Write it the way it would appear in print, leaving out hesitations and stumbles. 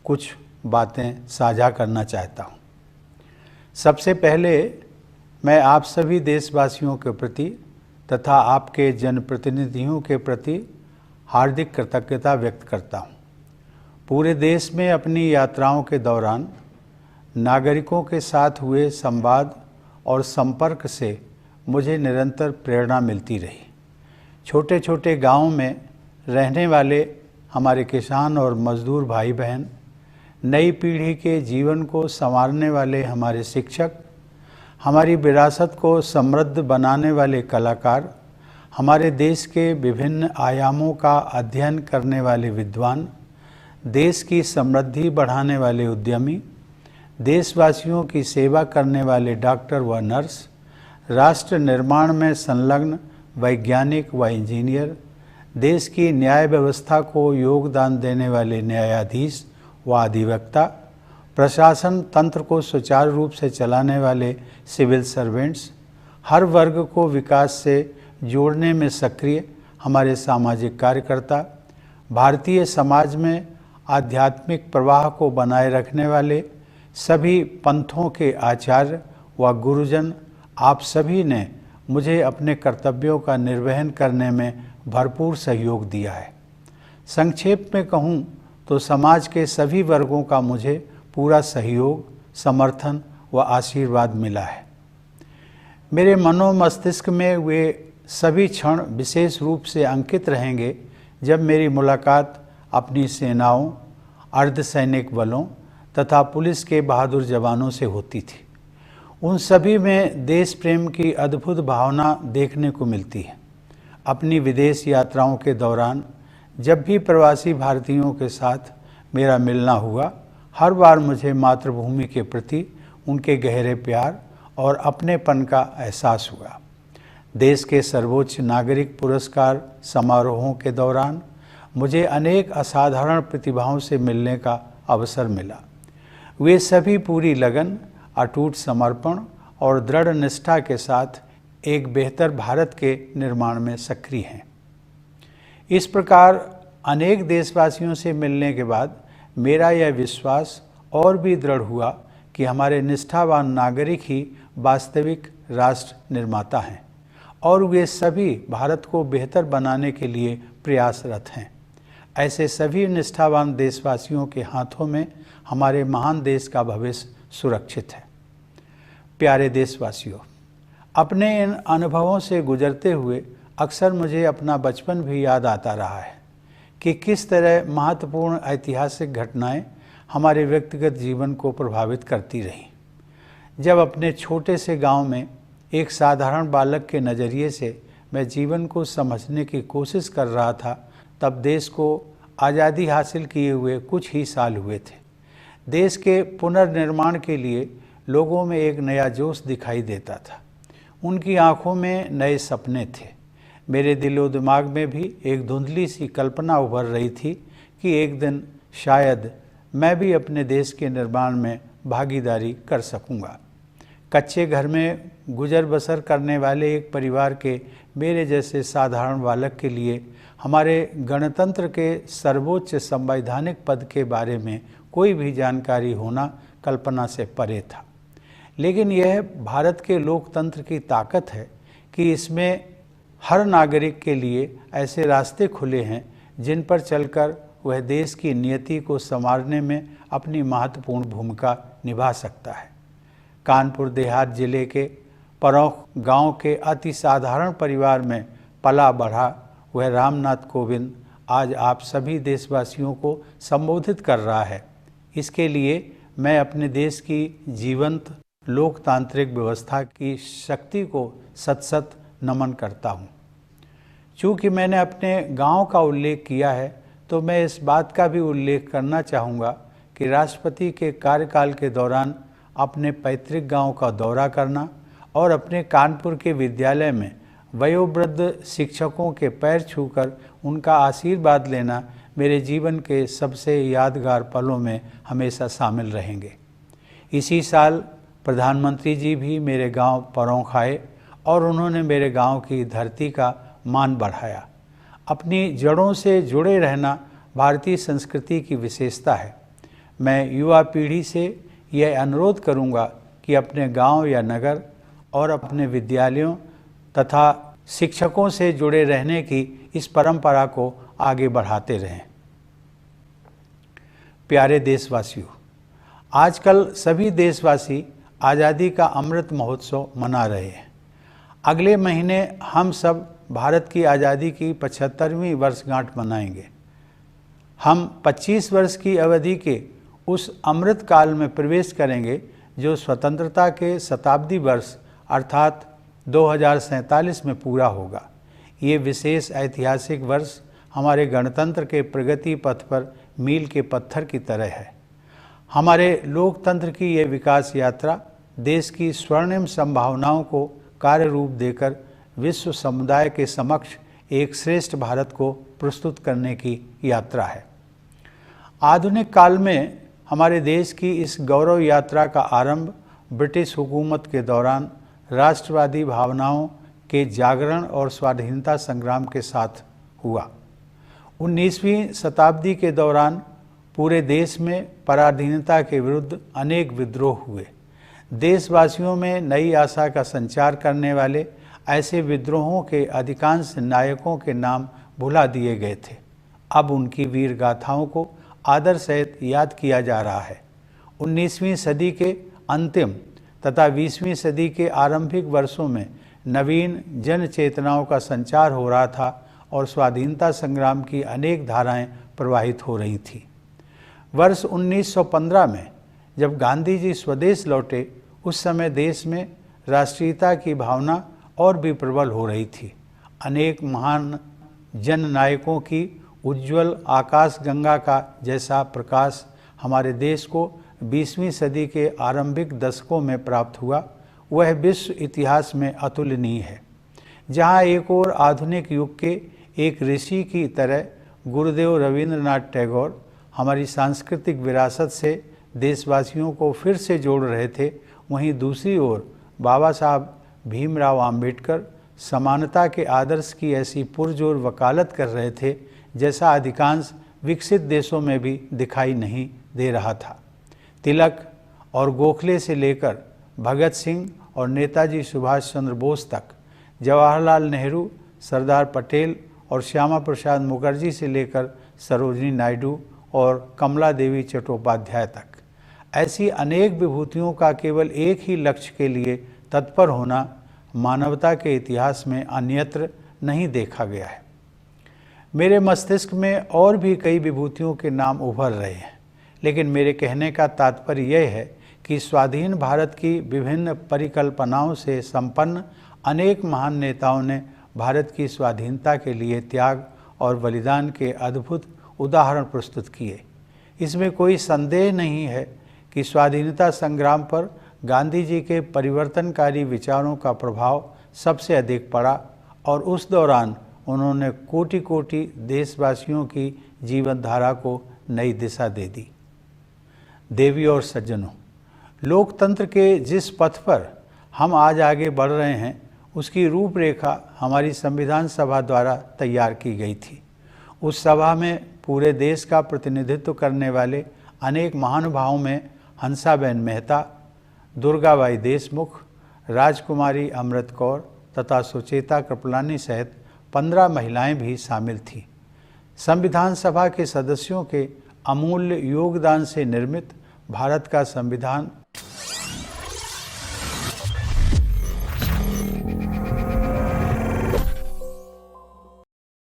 कुछ बातें साझा करना चाहता हूँ। सबसे पहले मैं आप सभी देशवासियों के प्रति तथा आपके जनप्रतिनिधियों के प्रति हार्दिक कृतज्ञता व्यक्त करता हूँ। पूरे देश में अपनी यात्राओं के दौरान नागरिकों के साथ हुए संवाद और संपर्क से मुझे निरंतर प्रेरणा मिलती रही। छोटे छोटे गांवों में रहने वाले हमारे किसान और मजदूर भाई बहन, नई पीढ़ी के जीवन को संवारने वाले हमारे शिक्षक, हमारी विरासत को समृद्ध बनाने वाले कलाकार, हमारे देश के विभिन्न आयामों का अध्ययन करने वाले विद्वान, देश की समृद्धि बढ़ाने वाले उद्यमी, देशवासियों की सेवा करने वाले डॉक्टर व नर्स, राष्ट्र निर्माण में संलग्न वैज्ञानिक व इंजीनियर, देश की न्याय व्यवस्था को योगदान देने वाले न्यायाधीश व अधिवक्ता, प्रशासन तंत्र को सुचारू रूप से चलाने वाले सिविल सर्वेंट्स, हर वर्ग को विकास से जोड़ने में सक्रिय हमारे सामाजिक कार्यकर्ता, भारतीय समाज में आध्यात्मिक प्रवाह को बनाए रखने वाले सभी पंथों के आचार्य व गुरुजन, आप सभी ने मुझे अपने कर्तव्यों का निर्वहन करने में भरपूर सहयोग दिया है। संक्षेप में कहूँ तो समाज के सभी वर्गों का मुझे पूरा सहयोग, समर्थन व आशीर्वाद मिला है। मेरे मनो मस्तिष्क में वे सभी क्षण विशेष रूप से अंकित रहेंगे जब मेरी मुलाकात अपनी सेनाओं, अर्धसैनिक बलों तथा पुलिस के बहादुर जवानों से होती थी। उन सभी में देश प्रेम की अद्भुत भावना देखने को मिलती है। अपनी विदेश यात्राओं के दौरान जब भी प्रवासी भारतीयों के साथ मेरा मिलना हुआ, हर बार मुझे मातृभूमि के प्रति उनके गहरे प्यार और अपनेपन का एहसास हुआ। देश के सर्वोच्च नागरिक पुरस्कार समारोहों के दौरान मुझे अनेक असाधारण प्रतिभाओं से मिलने का अवसर मिला। वे सभी पूरी लगन, अटूट समर्पण और दृढ़ निष्ठा के साथ एक बेहतर भारत के निर्माण में सक्रिय हैं। इस प्रकार अनेक देशवासियों से मिलने के बाद मेरा यह विश्वास और भी दृढ़ हुआ कि हमारे निष्ठावान नागरिक ही वास्तविक राष्ट्र निर्माता हैं और वे सभी भारत को बेहतर बनाने के लिए प्रयासरत हैं। ऐसे सभी निष्ठावान देशवासियों के हाथों में हमारे महान देश का भविष्य सुरक्षित है। प्यारे देशवासियों, अपने इन अनुभवों से गुजरते हुए अक्सर मुझे अपना बचपन भी याद आता रहा है कि किस तरह महत्वपूर्ण ऐतिहासिक घटनाएं हमारे व्यक्तिगत जीवन को प्रभावित करती रहीं। जब अपने छोटे से गांव में एक साधारण बालक के नज़रिए से मैं जीवन को समझने की कोशिश कर रहा था, तब देश को आज़ादी हासिल किए हुए कुछ ही साल हुए थे। देश के पुनर्निर्माण के लिए लोगों में एक नया जोश दिखाई देता था। उनकी आंखों में नए सपने थे। मेरे दिलो दिमाग में भी एक धुंधली सी कल्पना उभर रही थी कि एक दिन शायद मैं भी अपने देश के निर्माण में भागीदारी कर सकूंगा। कच्चे घर में गुजर बसर करने वाले एक परिवार के मेरे जैसे साधारण बालक के लिए हमारे गणतंत्र के सर्वोच्च संवैधानिक पद के बारे में कोई भी जानकारी होना कल्पना से परे था। लेकिन यह भारत के लोकतंत्र की ताकत है कि इसमें हर नागरिक के लिए ऐसे रास्ते खुले हैं जिन पर चलकर वह देश की नियति को संवारने में अपनी महत्वपूर्ण भूमिका निभा सकता है। कानपुर देहात जिले के परौख गांव के अति साधारण परिवार में पला बढ़ा वह रामनाथ कोविंद आज आप सभी देशवासियों को संबोधित कर रहा है। इसके लिए मैं अपने देश की जीवंत लोकतांत्रिक व्यवस्था की शक्ति को सत सत नमन करता हूँ। चूँकि मैंने अपने गांव का उल्लेख किया है, तो मैं इस बात का भी उल्लेख करना चाहूँगा कि राष्ट्रपति के कार्यकाल के दौरान अपने पैतृक गांव का दौरा करना और अपने कानपुर के विद्यालय में वयोवृद्ध शिक्षकों के पैर छूकर उनका आशीर्वाद लेना मेरे जीवन के सबसे यादगार पलों में हमेशा शामिल रहेंगे। इसी साल प्रधानमंत्री जी भी मेरे गांव परौख आए और उन्होंने मेरे गांव की धरती का मान बढ़ाया। अपनी जड़ों से जुड़े रहना भारतीय संस्कृति की विशेषता है। मैं युवा पीढ़ी से यह अनुरोध करूंगा कि अपने गांव या नगर और अपने विद्यालयों तथा शिक्षकों से जुड़े रहने की इस परंपरा को आगे बढ़ाते रहें। प्यारे देशवासियों, आजकल सभी देशवासी आज़ादी का अमृत महोत्सव मना रहे हैं। अगले महीने हम सब भारत की आज़ादी की 75वीं वर्षगांठ मनाएंगे। हम 25 वर्ष की अवधि के उस अमृत काल में प्रवेश करेंगे जो स्वतंत्रता के शताब्दी वर्ष अर्थात 2047 में पूरा होगा। ये विशेष ऐतिहासिक वर्ष हमारे गणतंत्र के प्रगति पथ पर मील के पत्थर की तरह है। हमारे लोकतंत्र की ये विकास यात्रा देश की स्वर्णिम संभावनाओं को कार्य रूप देकर विश्व समुदाय के समक्ष एक श्रेष्ठ भारत को प्रस्तुत करने की यात्रा है। आधुनिक काल में हमारे देश की इस गौरव यात्रा का आरंभ ब्रिटिश हुकूमत के दौरान राष्ट्रवादी भावनाओं के जागरण और स्वाधीनता संग्राम के साथ हुआ। 19वीं शताब्दी के दौरान पूरे देश में पराधीनता के विरुद्ध अनेक विद्रोह हुए। देशवासियों में नई आशा का संचार करने वाले ऐसे विद्रोहों के अधिकांश नायकों के नाम भुला दिए गए थे। अब उनकी वीर गाथाओं को आदर सहित याद किया जा रहा है। 19वीं सदी के अंतिम तथा 20वीं सदी के आरंभिक वर्षों में नवीन जन चेतनाओं का संचार हो रहा था और स्वाधीनता संग्राम की अनेक धाराएं प्रवाहित हो रही थीं। वर्ष 1915 में जब गांधी जी स्वदेश लौटे, उस समय देश में राष्ट्रीयता की भावना और भी प्रबल हो रही थी। अनेक महान जन नायकों की उज्ज्वल आकाश गंगा का जैसा प्रकाश हमारे देश को 20वीं सदी के आरंभिक दशकों में प्राप्त हुआ, वह विश्व इतिहास में अतुलनीय है। जहाँ एक और आधुनिक युग के एक ऋषि की तरह गुरुदेव रवींद्रनाथ टैगोर हमारी सांस्कृतिक विरासत से देशवासियों को फिर से जोड़ रहे थे, वहीं दूसरी ओर बाबा साहब भीमराव अंबेडकर समानता के आदर्श की ऐसी पुरजोर वकालत कर रहे थे जैसा अधिकांश विकसित देशों में भी दिखाई नहीं दे रहा था। तिलक और गोखले से लेकर भगत सिंह और नेताजी सुभाष चंद्र बोस तक, जवाहरलाल नेहरू, सरदार पटेल और श्यामा प्रसाद मुखर्जी से लेकर सरोजिनी नायडू और कमला देवी चट्टोपाध्याय तक, ऐसी अनेक विभूतियों का केवल एक ही लक्ष्य के लिए तत्पर होना मानवता के इतिहास में अन्यत्र नहीं देखा गया है। मेरे मस्तिष्क में और भी कई विभूतियों के नाम उभर रहे हैं, लेकिन मेरे कहने का तात्पर्य यह है कि स्वाधीन भारत की विभिन्न परिकल्पनाओं से संपन्न अनेक महान नेताओं ने भारत की स्वाधीनता के लिए त्याग और बलिदान के अद्भुत उदाहरण प्रस्तुत किए। इसमें कोई संदेह नहीं है कि स्वाधीनता संग्राम पर गांधी जी के परिवर्तनकारी विचारों का प्रभाव सबसे अधिक पड़ा और उस दौरान उन्होंने कोटि कोटि देशवासियों की जीवन धारा को नई दिशा दे दी। देवी और सज्जनों, लोकतंत्र के जिस पथ पर हम आज आगे बढ़ रहे हैं, उसकी रूपरेखा हमारी संविधान सभा द्वारा तैयार की गई थी। उस सभा में पूरे देश का प्रतिनिधित्व करने वाले अनेक महानुभावों में हंसाबेन मेहता, दुर्गाबाई देशमुख, राजकुमारी अमृत कौर तथा सुचेता कृपलानी सहित 15 महिलाएं भी शामिल थीं। संविधान सभा के सदस्यों के अमूल्य योगदान से निर्मित भारत का संविधान